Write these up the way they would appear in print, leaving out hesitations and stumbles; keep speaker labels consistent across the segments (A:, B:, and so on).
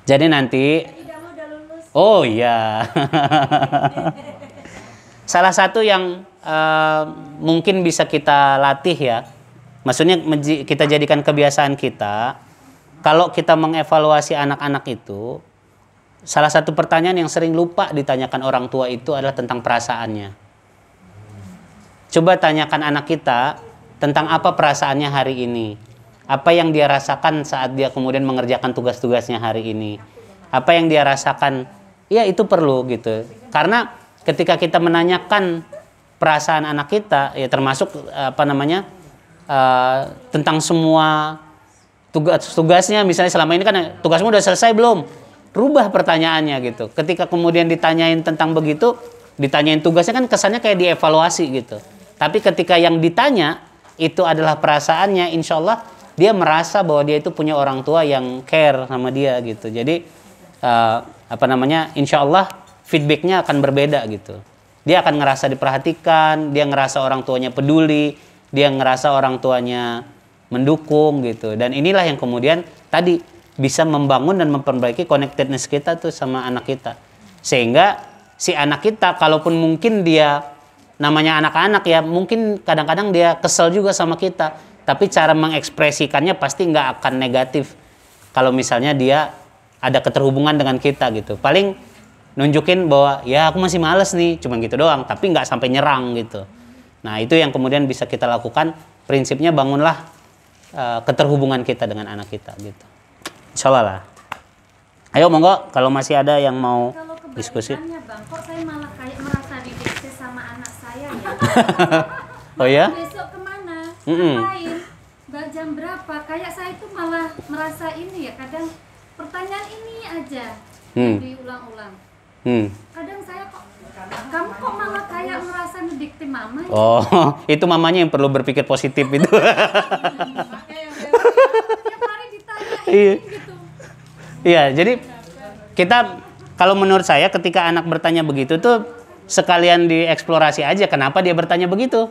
A: Jadi nanti, oh iya, salah satu yang mungkin bisa kita latih ya, maksudnya kita jadikan kebiasaan kita, kalau kita mengevaluasi anak-anak itu, salah satu pertanyaan yang sering lupa ditanyakan orang tua itu adalah tentang perasaannya. Coba tanyakan anak kita tentang apa perasaannya hari ini, apa yang dia rasakan saat dia kemudian mengerjakan tugas-tugasnya hari ini, apa yang dia rasakan, ya itu perlu gitu, karena ketika kita menanyakan perasaan anak kita, ya termasuk tentang semua tugasnya, misalnya selama ini kan tugasmu udah selesai belum? Rubah pertanyaannya gitu. Ketika kemudian ditanyain tentang begitu, ditanyain tugasnya kan kesannya kayak dievaluasi gitu. Tapi ketika yang ditanya itu adalah perasaannya, insya Allah dia merasa bahwa dia itu punya orang tua yang care sama dia gitu. Jadi insya Allah feedbacknya akan berbeda gitu. Dia akan ngerasa diperhatikan, dia ngerasa orang tuanya peduli, dia ngerasa orang tuanya mendukung gitu. Dan inilah yang kemudian tadi bisa membangun dan memperbaiki connectedness kita tuh sama anak kita. Sehingga si anak kita, kalaupun mungkin dia namanya anak-anak ya, mungkin kadang-kadang dia kesel juga sama kita, tapi cara mengekspresikannya pasti nggak akan negatif kalau misalnya dia ada keterhubungan dengan kita gitu. Paling nunjukin bahwa ya aku masih males nih, cuman gitu doang, tapi nggak sampai nyerang gitu. Nah itu yang kemudian bisa kita lakukan. Prinsipnya bangunlah keterhubungan kita dengan anak kita gitu. Insyaallah lah. Ayo monggo kalau masih ada yang mau diskusi.
B: Bang, kok saya malah kayak merasa didikte sama anak saya ya.
A: Oh ya?
B: Besok kemana? Ngapain? Jam berapa? Kayak saya itu malah merasa ini ya, kadang pertanyaan ini aja diulang-ulang. Kadang saya kok, kamu kok malah kayak merasa ngedikte mama ya?
A: Oh, itu mamanya yang perlu berpikir positif itu.
B: Tiap hari ditanyain gitu.
A: Iya, jadi kita, kalau menurut saya ketika anak bertanya begitu tuh sekalian dieksplorasi aja kenapa dia bertanya begitu.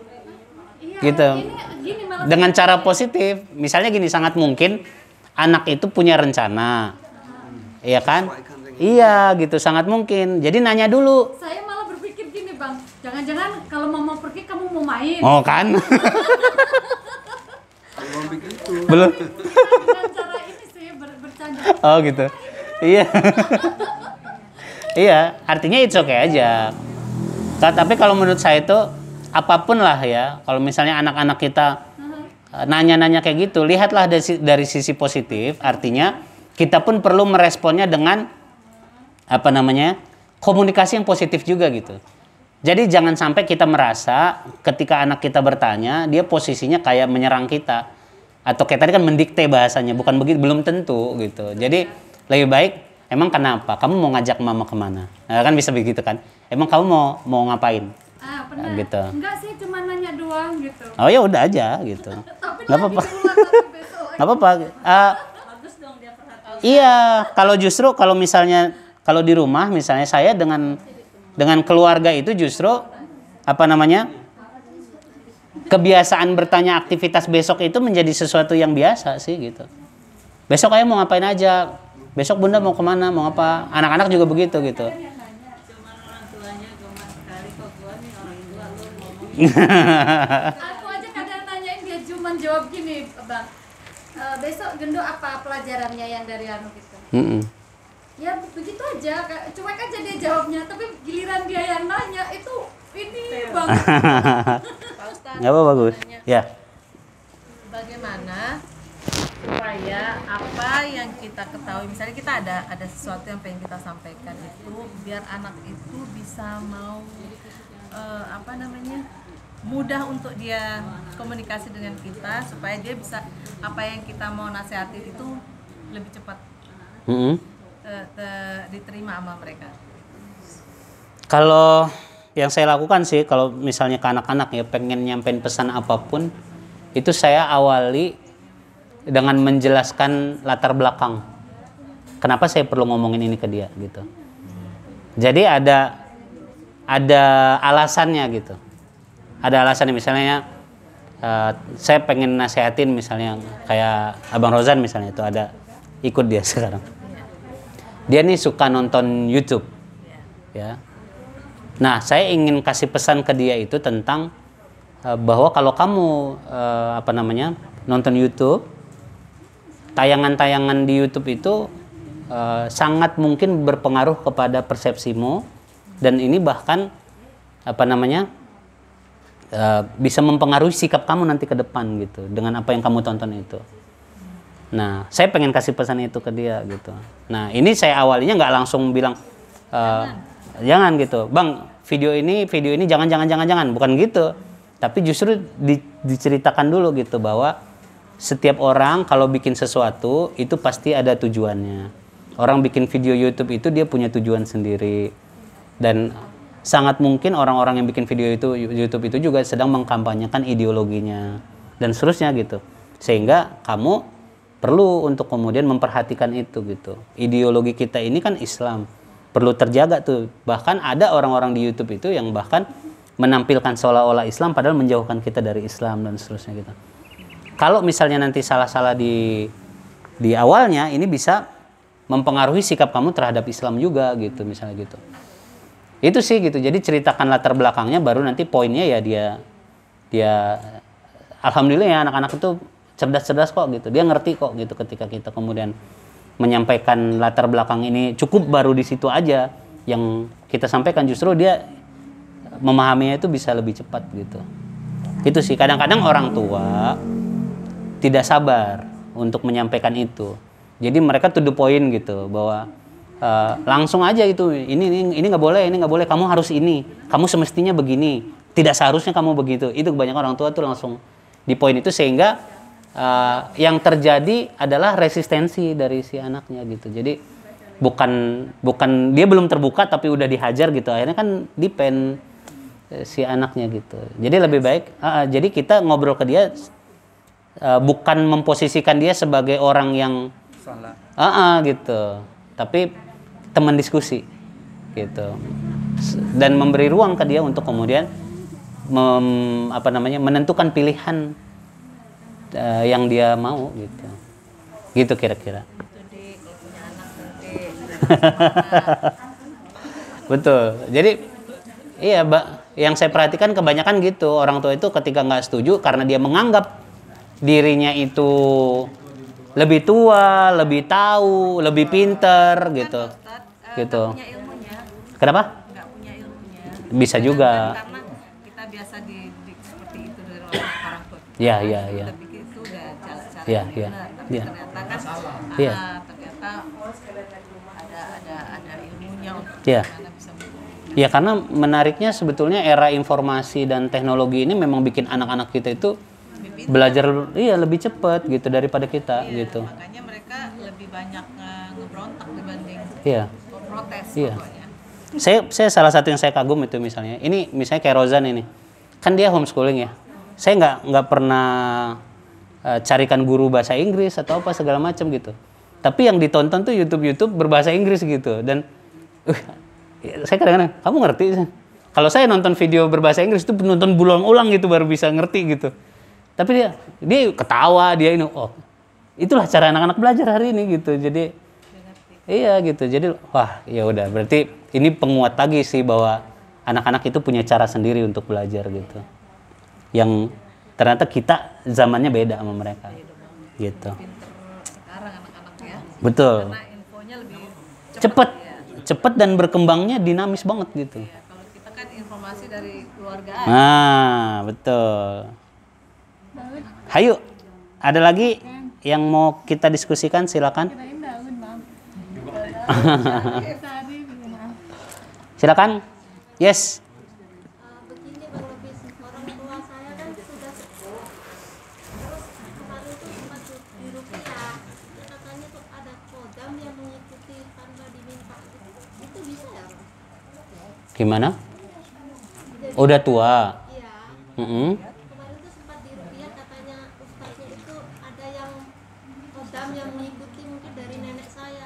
B: Iya,
A: gitu.
B: Gini
A: dengan cara positif. Misalnya gini, sangat mungkin anak itu punya rencana. Iya kan? Iya gitu, sangat mungkin. Jadi nanya dulu.
B: Saya malah berpikir gini Bang, jangan-jangan kalau mau pergi kamu mau main.
A: Oh kan? Belum.
B: Dengan cara ini sih bercanda.
A: Oh gitu. Iya. Iya, artinya it's okay aja. Tapi kalau menurut saya itu apapun lah ya, kalau misalnya anak-anak kita nanya-nanya kayak gitu, lihatlah dari sisi positif. Artinya kita pun perlu meresponnya dengan komunikasi yang positif juga gitu. Jadi jangan sampai kita merasa ketika anak kita bertanya, dia posisinya kayak menyerang kita. Atau kayak tadi kan mendikte bahasanya, bukan begitu, belum tentu gitu. Jadi lebih baik, emang kenapa? Kamu mau ngajak mama kemana? Nah, kan bisa begitu kan? Emang kamu mau ngapain?
B: Pernah.
A: Gitu.
B: Enggak sih, cuma nanya doang gitu.
A: Oh ya udah aja gitu.
B: Tapi
A: nggak apa-apa. Nggak apa-apa.
B: Bagus dong dia perhatian.
A: Iya, kalau misalnya kalau di rumah misalnya saya dengan keluarga itu justru kebiasaan bertanya aktivitas besok itu menjadi sesuatu yang biasa sih gitu. Besok ayo mau ngapain aja? Besok bunda mau kemana? Mau apa? Anak-anak juga begitu gitu.
B: Cuma orang tuanya cuma sekali kok gua nih orang tua lu ngomong. Aku aja kadang nanyain dia cuma jawab gini, Bang. Besok Gendo apa pelajarannya yang dari anu gitu? Ya begitu aja, cuek aja dia jawabnya, tapi giliran dia yang nanya itu ini Bang. Pak Ustadz,
A: nggak apa bagus ya.
C: Bagaimana supaya apa yang kita ketahui, misalnya kita ada sesuatu yang pengen kita sampaikan itu biar anak itu bisa mau mudah untuk dia komunikasi dengan kita, supaya dia bisa apa yang kita mau nasihatin itu lebih cepat diterima sama mereka.
A: Kalau yang saya lakukan sih, kalau misalnya ke anak-anak ya pengen nyampein pesan apapun, itu saya awali dengan menjelaskan latar belakang. Kenapa saya perlu ngomongin ini ke dia gitu. Jadi ada alasannya gitu. Ada alasannya, misalnya saya pengen nasehatin misalnya kayak Abang Rozan misalnya, itu ada ikut dia sekarang. Dia nih suka nonton YouTube, ya. Nah, saya ingin kasih pesan ke dia itu tentang bahwa kalau kamu nonton YouTube, tayangan-tayangan di YouTube itu sangat mungkin berpengaruh kepada persepsimu, dan ini bahkan bisa mempengaruhi sikap kamu nanti ke depan gitu dengan apa yang kamu tonton itu. Nah, saya pengen kasih pesan itu ke dia gitu. Nah, ini saya awalnya nggak langsung bilang jangan gitu, Bang, video ini jangan, bukan gitu. Tapi justru diceritakan dulu gitu bahwa setiap orang kalau bikin sesuatu itu pasti ada tujuannya. Orang bikin video YouTube itu dia punya tujuan sendiri, dan sangat mungkin orang-orang yang bikin video itu YouTube itu juga sedang mengkampanyekan ideologinya dan seterusnya gitu. Sehingga kamu perlu untuk kemudian memperhatikan itu gitu. Ideologi kita ini kan Islam, perlu terjaga tuh. Bahkan ada orang-orang di YouTube itu yang bahkan menampilkan seolah-olah Islam padahal menjauhkan kita dari Islam dan seterusnya gitu. Kalau misalnya nanti salah-salah di awalnya, ini bisa mempengaruhi sikap kamu terhadap Islam juga gitu, misalnya gitu. Itu sih gitu. Jadi ceritakan latar belakangnya, baru nanti poinnya ya dia alhamdulillah ya anak-anak itu cerdas-cerdas kok gitu. Dia ngerti kok gitu ketika kita kemudian menyampaikan latar belakang ini, cukup baru di situ aja yang kita sampaikan, justru dia memahaminya itu bisa lebih cepat gitu. Itu sih, kadang-kadang orang tua tidak sabar untuk menyampaikan itu. Jadi mereka to the point gitu, bahwa langsung aja itu, ini nggak boleh, kamu harus ini, kamu semestinya begini, tidak seharusnya kamu begitu. Itu kebanyakan orang tua tuh langsung di poin itu, sehingga yang terjadi adalah resistensi dari si anaknya gitu. Jadi bukan dia belum terbuka tapi udah dihajar gitu, akhirnya kan depend si anaknya gitu. Jadi lebih baik jadi kita ngobrol ke dia, bukan memposisikan dia sebagai orang yang salah gitu, tapi teman diskusi gitu, dan memberi ruang ke dia untuk kemudian menentukan pilihan yang dia mau gitu kira-kira. Betul. Jadi iya, yang saya perhatikan kebanyakan gitu, orang tua itu ketika nggak setuju karena dia menganggap dirinya itu lebih tua, lebih tahu, lebih pinter gitu. Gitu.
C: Punya ilmunya.
A: Kenapa?
C: Nggak punya ilmunya.
A: Bisa juga.
C: Karena kita biasa dididik seperti itu dari orang tua.
A: Iya.
C: Kita pikir itu udah cara
A: Iya.
C: benar. Tapi
A: Iya.
C: ternyata kan
A: Iya.
C: ternyata ada ilmunya untuk
A: Iya.
C: gimana bisa menggunakan.
A: Ya, karena menariknya sebetulnya era informasi dan teknologi ini memang bikin anak-anak kita itu belajar lebih cepat gitu daripada kita gitu.
C: Makanya mereka lebih banyak ngebrontak dibanding protes pokoknya.
A: Saya salah satu yang saya kagum itu misalnya kayak Rozan ini, kan dia homeschooling ya. Saya nggak pernah carikan guru bahasa Inggris atau apa segala macam gitu. Tapi yang ditonton tuh YouTube berbahasa Inggris gitu, dan saya kadang-kadang, kamu ngerti? Kalau saya nonton video berbahasa Inggris itu nonton berulang-ulang gitu baru bisa ngerti gitu. Tapi dia ketawa, dia itulah cara anak-anak belajar hari ini gitu. Jadi gitu. Jadi ya udah, berarti ini penguat lagi sih bahwa anak-anak itu punya cara sendiri untuk belajar gitu. Yang ternyata kita zamannya beda sama mereka. Gitu.
C: Sekarang anak-anak ya.
A: Betul.
C: Karena infonya lebih
A: Cepat dan berkembangnya dinamis banget gitu.
C: Ya, kalau kita kan informasi dari keluarga.
A: Betul. Hayu, ada lagi yang mau kita diskusikan, silakan. Silakan. Yes.
B: Begini Bang Lubis, orang tua saya kan sudah sepuh, terus kemarin tuh sempat di rupiah, katanya tuh ada kodam yang mengikuti tanpa diminta gitu. Itu bisa ya Bang?
A: Gimana? Udah tua.
B: Iya. Kemarin tuh sempat di rupiah, katanya ustaznya itu ada yang kodam yang mengikuti mungkin dari nenek saya,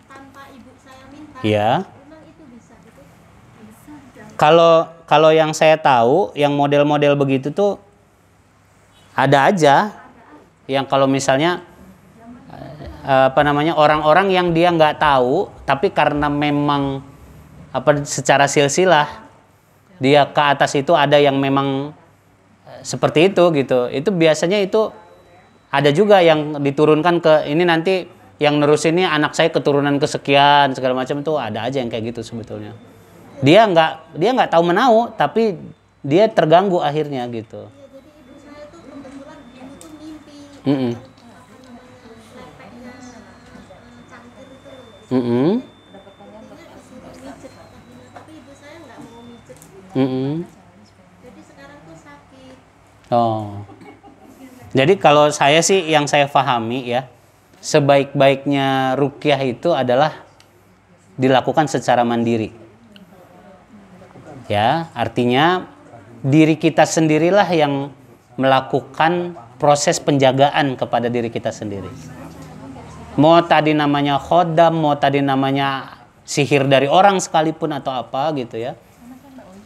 B: tanpa ibu saya minta.
A: Iya.
B: Memang itu bisa gitu?
A: Kalau yang saya tahu, yang model-model begitu tuh ada aja. Yang kalau misalnya apa namanya, orang-orang yang dia nggak tahu, tapi karena memang secara silsilah dia ke atas itu ada yang memang seperti itu gitu. Itu biasanya itu ada juga yang diturunkan ke ini, nanti yang nerusinnya anak saya keturunan kesekian segala macam, itu ada aja yang kayak gitu sebetulnya. Dia nggak tahu menau, tapi dia terganggu akhirnya gitu.
B: Ya, jadi ibu saya tuh kebetulan dulu tuh mimpi lepeknya cangkir itu loh. Tapi ibu saya nggak mau mijet. Jadi sekarang tuh sakit.
A: Oh. Jadi kalau saya sih yang saya pahami ya, sebaik-baiknya ruqyah itu adalah dilakukan secara mandiri. Ya, artinya diri kita sendirilah yang melakukan proses penjagaan kepada diri kita sendiri. Mau tadi namanya khodam, mau tadi namanya sihir dari orang sekalipun atau apa gitu ya.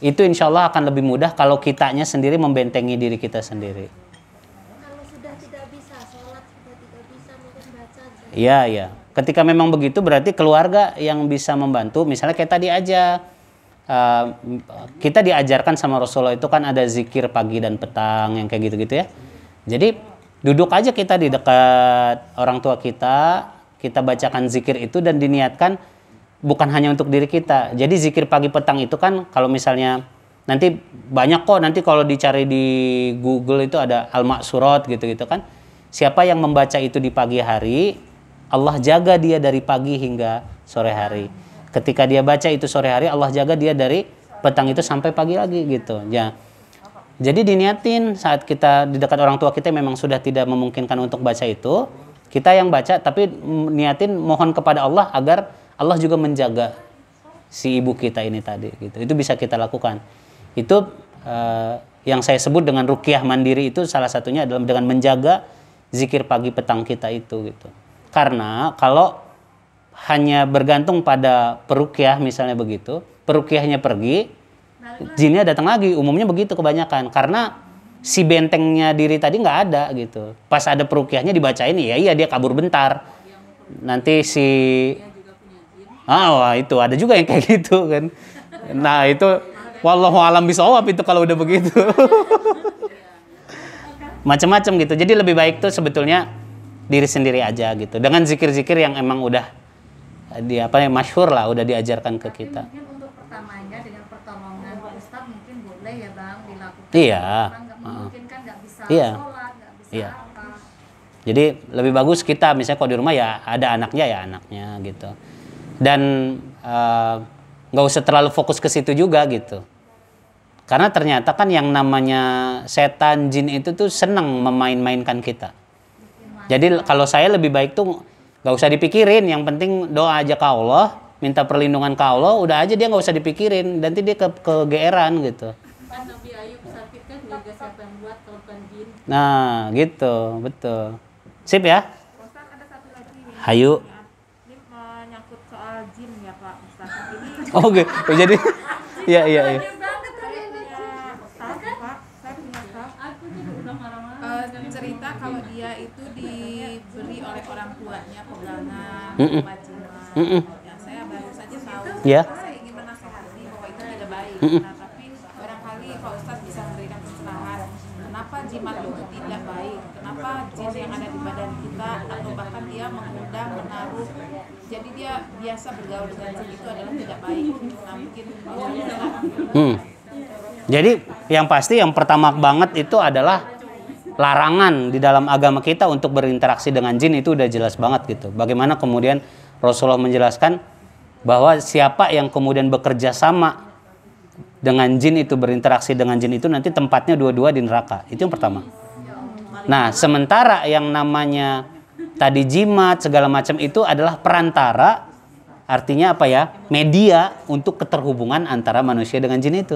A: Itu insya Allah akan lebih mudah kalau kitanya sendiri membentengi diri kita sendiri.
B: Kalau sudah tidak bisa sholat, sudah tidak bisa mungkin baca aja.
A: Iya, iya. Ketika memang begitu berarti keluarga yang bisa membantu. Misalnya kayak tadi aja, kita diajarkan sama Rasulullah itu kan ada zikir pagi dan petang yang kayak gitu-gitu ya. Jadi duduk aja kita di dekat orang tua kita bacakan zikir itu dan diniatkan bukan hanya untuk diri kita. Jadi zikir pagi petang itu kan kalau misalnya nanti banyak kok, nanti kalau dicari di Google itu ada al-maksurat gitu-gitu kan. Siapa yang membaca itu di pagi hari, Allah jaga dia dari pagi hingga sore hari. Ketika dia baca itu sore hari, Allah jaga dia dari petang itu sampai pagi lagi gitu. Ya. Jadi diniatin saat kita di dekat orang tua kita memang sudah tidak memungkinkan untuk baca itu, kita yang baca tapi niatin mohon kepada Allah agar Allah juga menjaga si ibu kita ini tadi gitu. Itu bisa kita lakukan. Itu yang saya sebut dengan ruqyah mandiri itu salah satunya adalah dengan menjaga zikir pagi petang kita itu gitu. Karena kalau hanya bergantung pada peruqyah misalnya begitu, peruqyahnya pergi, jinnya datang lagi. Umumnya begitu kebanyakan karena si bentengnya diri tadi nggak ada gitu. Pas ada peruqyahnya dibacain, ya iya dia kabur bentar. Nanti si wah itu ada juga yang kayak gitu kan. Nah itu wallahu alam bisawab itu kalau udah begitu. Macam-macam gitu. Jadi lebih baik tuh sebetulnya diri sendiri aja gitu. Dengan zikir-zikir yang emang udah masyhur lah, udah diajarkan ke kita.
B: Mungkin untuk pertamanya dengan pertolongan Ustadz mungkin boleh ya Bang dilakukan.
A: Iya.
B: Mungkin kan nggak bisa
A: Iya.
B: sholat, nggak bisa
A: Iya.
B: apa.
A: Jadi lebih bagus kita misalnya kalau di rumah ya ada anaknya ya anaknya gitu. Dan nggak usah terlalu fokus ke situ juga gitu. Karena ternyata kan yang namanya setan jin itu tuh senang memain-mainkan kita. Jadi kalau saya lebih baik tuh nggak usah dipikirin, yang penting doa aja ke Allah, minta perlindungan ke Allah, udah aja dia nggak usah dipikirin, nanti dia kegeeran gitu.
D: Kan Nabi Ayub sakit kan juga siapa yang buat kalau bukan jin.
A: Nah gitu, betul. Sip ya?
E: Ustaz ada satu lagi nih.
A: Hayu.
E: Ini menyangkut soal jin ya Pak Ustaz. Ini
A: Oh gitu. Jadi iya.
E: punya staff Pak, saya punya staff.
D: Aku tuh udah marah-marah.
E: Cerita kalau dia itu diberi oleh orang tuanya pegangan, bajingan. Ya, saya baru saja tahu.
A: Ya.
E: Saya ingin menasihati bahwa itu tidak baik. Nah, tapi barangkali Pak Ustaz bisa memberikan pencerahan. Kenapa jimat itu tidak baik? Kenapa jin yang ada di badan kita atau bahkan dia mengundang, menaruh, jadi dia biasa bergaul dengan jin itu adalah tidak baik. Nah, mungkin
A: Jadi yang pasti yang pertama banget itu adalah larangan di dalam agama kita untuk berinteraksi dengan jin, itu udah jelas banget gitu. Bagaimana kemudian Rasulullah menjelaskan bahwa siapa yang kemudian bekerja sama dengan jin itu, berinteraksi dengan jin itu, nanti tempatnya dua-dua di neraka. Itu yang pertama. Nah, sementara yang namanya tadi jimat segala macam itu adalah perantara, artinya apa ya? Media untuk keterhubungan antara manusia dengan jin itu.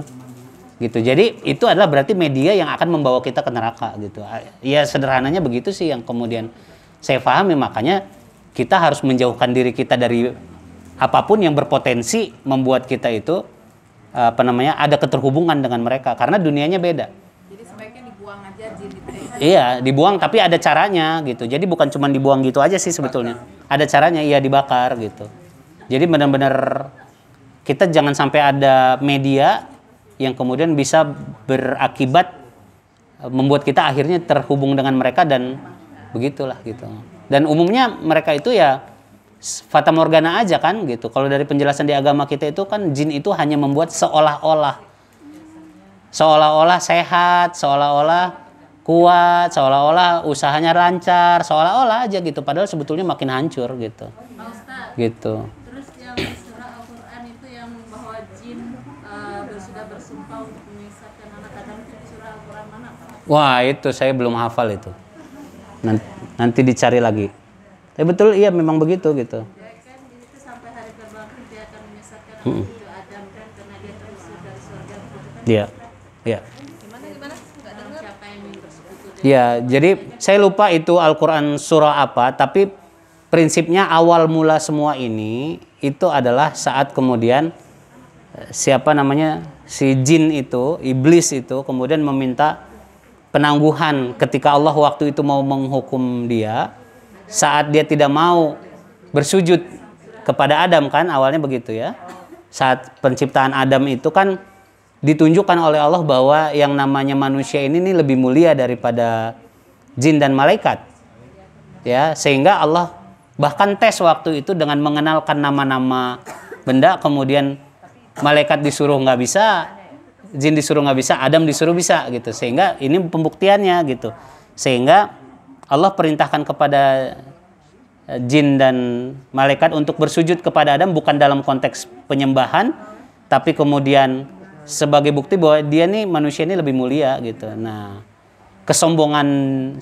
A: Gitu. Jadi itu adalah berarti media yang akan membawa kita ke neraka gitu. Ya sederhananya begitu sih yang kemudian saya pahami, makanya kita harus menjauhkan diri kita dari apapun yang berpotensi membuat kita itu ada keterhubungan dengan mereka, karena dunianya beda.
E: jadi sebaiknya dibuang aja jin itu.
A: Iya, dibuang tapi ada caranya gitu. Jadi bukan cuma dibuang gitu aja sih sebetulnya. Ada caranya, iya dibakar gitu. Jadi benar-benar kita jangan sampai ada media yang kemudian bisa berakibat membuat kita akhirnya terhubung dengan mereka dan begitulah gitu. Dan umumnya mereka itu ya fata morgana aja kan gitu. Kalau dari penjelasan di agama kita itu kan jin itu hanya membuat seolah-olah sehat, seolah-olah kuat, seolah-olah usahanya lancar, seolah-olah aja gitu. Padahal sebetulnya makin hancur gitu.
D: Pak Ustadz,
A: Gitu.
D: terus yang di surah Al-Quran itu yang bahwa jin sudah bersumpah untuk menyesatkan anak Adam, itu surah Al-Quran mana Pak?
A: Wah, itu saya belum hafal itu. Nanti dicari lagi. Tapi betul iya memang begitu gitu.
D: Ya kan itu sampai hari terbangkit dia akan menyesatkan anak cucu Adam kan karena dia terusir dari surga gitu kan.
A: Iya. Iya.
C: Gimana? Nggak dengar.
D: Siapa yang ingin bersekutu dengan
A: Ya, jadi saya lupa itu Al-Quran surah apa, tapi prinsipnya awal mula semua ini itu adalah saat kemudian siapa namanya si jin itu, iblis itu kemudian meminta penangguhan ketika Allah waktu itu mau menghukum dia saat dia tidak mau bersujud kepada Adam kan awalnya begitu ya. Saat penciptaan Adam itu kan ditunjukkan oleh Allah bahwa yang namanya manusia ini nih lebih mulia daripada jin dan malaikat. Ya, sehingga Allah bahkan tes waktu itu dengan mengenalkan nama-nama benda, kemudian malaikat disuruh nggak bisa, jin disuruh nggak bisa, Adam disuruh bisa gitu. Sehingga ini pembuktiannya gitu. Sehingga Allah perintahkan kepada jin dan malaikat untuk bersujud kepada Adam bukan dalam konteks penyembahan, tapi kemudian sebagai bukti bahwa dia nih manusia ini lebih mulia gitu. Nah, kesombongan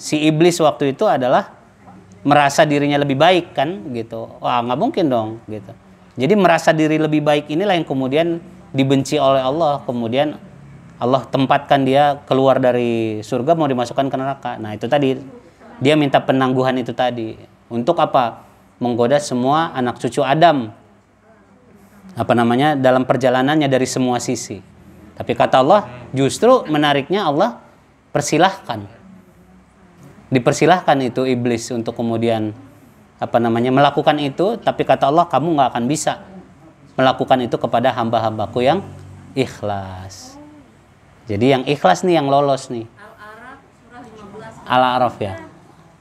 A: si iblis waktu itu adalah merasa dirinya lebih baik kan gitu. Wah, nggak mungkin dong gitu. Jadi merasa diri lebih baik inilah yang kemudian dibenci oleh Allah. Kemudian Allah tempatkan dia keluar dari surga mau dimasukkan ke neraka. Nah, itu tadi dia minta penangguhan itu tadi. Untuk apa? Menggoda semua anak cucu Adam. Apa namanya? Dalam perjalanannya dari semua sisi. Tapi kata Allah, justru menariknya Allah persilahkan. Dipersilahkan itu iblis untuk kemudian apa namanya melakukan itu, tapi kata Allah kamu nggak akan bisa melakukan itu kepada hamba-hambaku yang ikhlas. Jadi yang ikhlas nih yang lolos nih.
D: Al-Araf surah 15.
A: Al-Araf ya.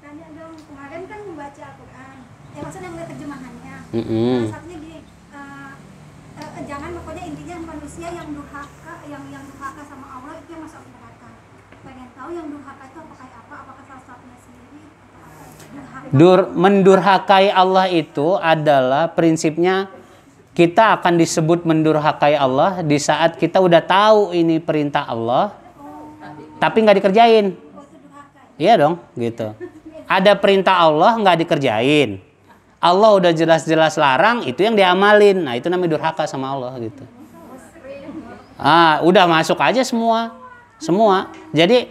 B: Tanya dong, kemarin kan membaca Al-Quran. Ya maksudnya ngeliat terjemahannya. Satunya gini, jangan pokoknya intinya manusia yang durhaka, yang durhaka sama Allah itu yang masuk neraka. Pengen tahu yang durhaka itu apakah salah satunya sendiri atau apa?
A: Mendurhakai Allah itu adalah prinsipnya kita akan disebut mendurhakai Allah di saat kita udah tahu ini perintah Allah, tapi nggak dikerjain. Iya dong, gitu. Ada perintah Allah nggak dikerjain. Allah udah jelas-jelas larang, itu yang diamalin. Nah, itu namanya durhaka sama Allah gitu. Udah masuk aja semua. Jadi,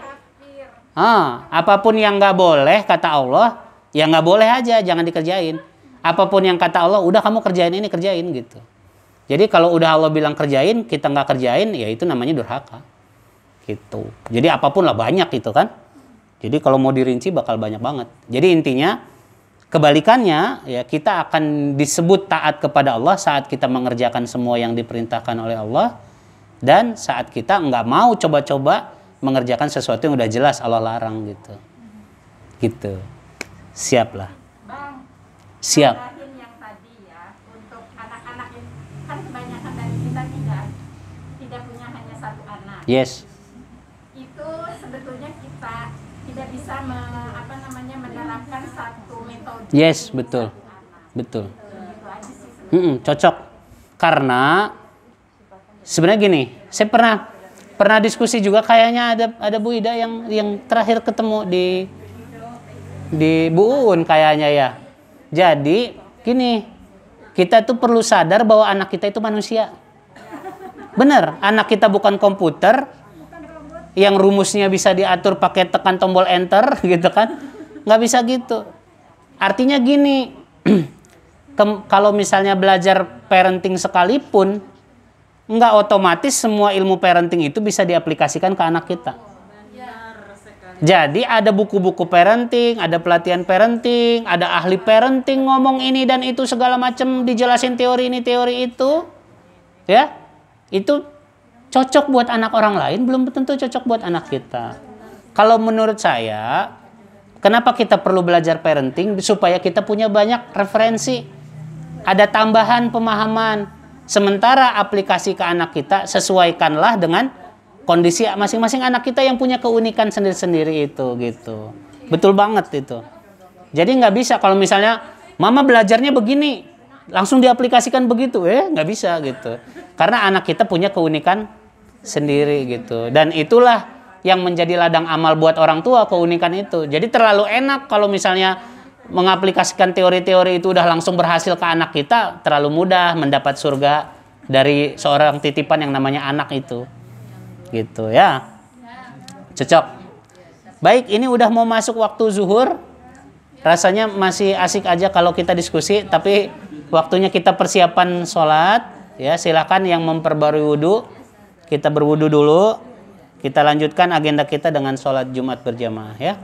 A: apapun yang nggak boleh kata Allah, ya nggak boleh aja, jangan dikerjain. Apapun yang kata Allah, udah kamu kerjain ini, kerjain gitu. Jadi kalau udah Allah bilang kerjain, kita nggak kerjain, ya itu namanya durhaka. Gitu. Jadi apapun lah banyak itu kan. Jadi kalau mau dirinci bakal banyak banget. Jadi intinya kebalikannya ya kita akan disebut taat kepada Allah saat kita mengerjakan semua yang diperintahkan oleh Allah dan saat kita nggak mau coba-coba mengerjakan sesuatu yang udah jelas Allah larang gitu. Gitu. Siap lah.
F: Bang,
A: Siap.
F: nambahin yang tadi ya untuk anak-anak yang kan kebanyakan dari kita tidak punya hanya satu anak.
A: Yes.
F: Itu sebetulnya kita tidak bisa menerapkan satu metode.
A: Yes, betul. Betul.
F: Gitu aja sih.
A: Cocok. Karena sebenarnya gini, saya pernah diskusi juga kayaknya ada Bu Ida yang terakhir ketemu di Bu Uun kayaknya ya. Jadi gini, kita tuh perlu sadar bahwa anak kita itu manusia. Bener, anak kita bukan komputer yang rumusnya bisa diatur pakai tekan tombol enter gitu kan. Nggak bisa gitu. Artinya gini, kalau misalnya belajar parenting sekalipun, nggak otomatis semua ilmu parenting itu bisa diaplikasikan ke anak kita. Jadi ada buku-buku parenting, ada pelatihan parenting, ada ahli parenting ngomong ini dan itu segala macam, dijelasin teori ini teori itu, ya itu cocok buat anak orang lain, belum tentu cocok buat anak kita. Kalau menurut saya, kenapa kita perlu belajar parenting? Supaya kita punya banyak referensi, ada tambahan pemahaman. Sementara aplikasi ke anak kita, sesuaikanlah dengan kondisi masing-masing anak kita yang punya keunikan sendiri-sendiri itu, gitu. Betul banget itu. Jadi nggak bisa kalau misalnya mama belajarnya begini, langsung diaplikasikan begitu, nggak bisa gitu. Karena anak kita punya keunikan sendiri gitu. Dan itulah yang menjadi ladang amal buat orang tua, keunikan itu. Jadi terlalu enak kalau misalnya mengaplikasikan teori-teori itu udah langsung berhasil ke anak kita, terlalu mudah mendapat surga dari seorang titipan yang namanya anak itu. Gitu ya. Cocok. Baik, ini udah mau masuk waktu zuhur. Rasanya masih asik aja kalau kita diskusi, tapi waktunya kita persiapan sholat. Ya, silakan yang memperbarui wudhu, kita berwudhu dulu. Kita lanjutkan agenda kita dengan sholat Jumat berjamaah ya.